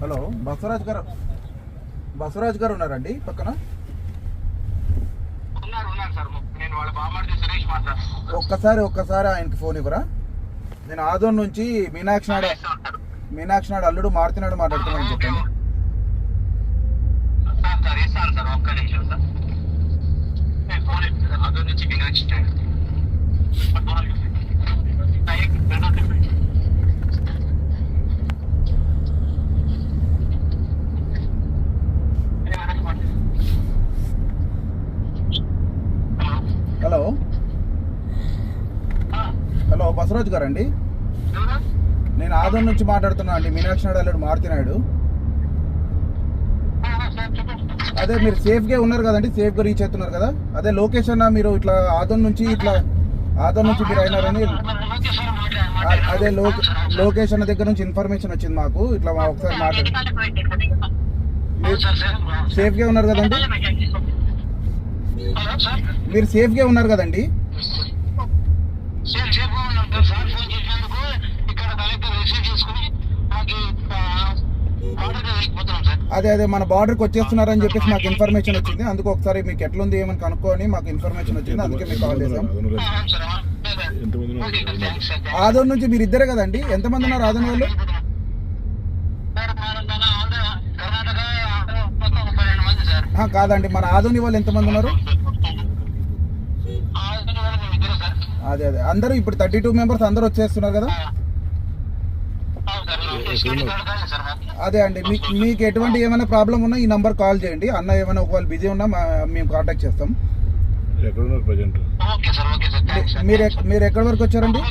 Hello, Basavaraj గారు ఉన్నారండి పక్కన? ఒక్కసారి ఆయనకి ఫోన్ ఇవ్వరా? నేను ఆదోన్ నుంచి మీనాక్షి నాడు అల్లుడు మారుతున్నాడు మాట్లాడుతున్నాను చెప్పండి. హలో, బసవరాజ్ గారు అండి? నేను ఆదోన్ నుంచి మాట్లాడుతున్నా అండి, మీనాక్షి నాడు అల్లుడు మారుతున్నాడు. అదే మీరు సేఫ్గా ఉన్నారు కదండి, సేఫ్గా రీచ్ అవుతున్నారు కదా? అదే లొకేషన్ మీరు ఇట్లా ఆదోన్ నుంచి మీరు అయినారని అదే లొకేషన్ దగ్గర నుంచి ఇన్ఫర్మేషన్ వచ్చింది మాకు. ఇట్లా ఒకసారి మాట్లాడు. సేఫ్గా ఉన్నారు కదండి? మీరు సేఫ్గా ఉన్నారు కదండి? అదే మన బార్డర్కి వచ్చేస్తున్నారని చెప్పేసి మాకు ఇన్ఫర్మేషన్ వచ్చింది. అందుకు ఒకసారి మీకు ఎట్లుంది ఏమని కనుక్కొని మాకు ఇన్ఫర్మేషన్ వచ్చింది, అందుకే మీకు కాల్ చేసాం. ఆదోన్ నుంచి మీరు ఇద్దరే కదండి? ఎంతమంది ఉన్నారు ఆదోన్ వాళ్ళు? కాదండి, మన ఆదోని వాళ్ళు ఎంతమంది ఉన్నారు? అదే అందరూ ఇప్పుడు 32 మెంబర్స్ అందరూ వచ్చేస్తున్నారు కదా? అదే అండి, మీకు ఎటువంటి ఏమైనా ప్రాబ్లం ఉన్నా ఈ నంబర్ కాల్ చేయండి. అన్న ఏమైనా ఒకవేళ బిజీ ఉన్నా మేము కాంటాక్ట్ చేస్తాం. మీరు ఎక్కడి వరకు వచ్చారండి?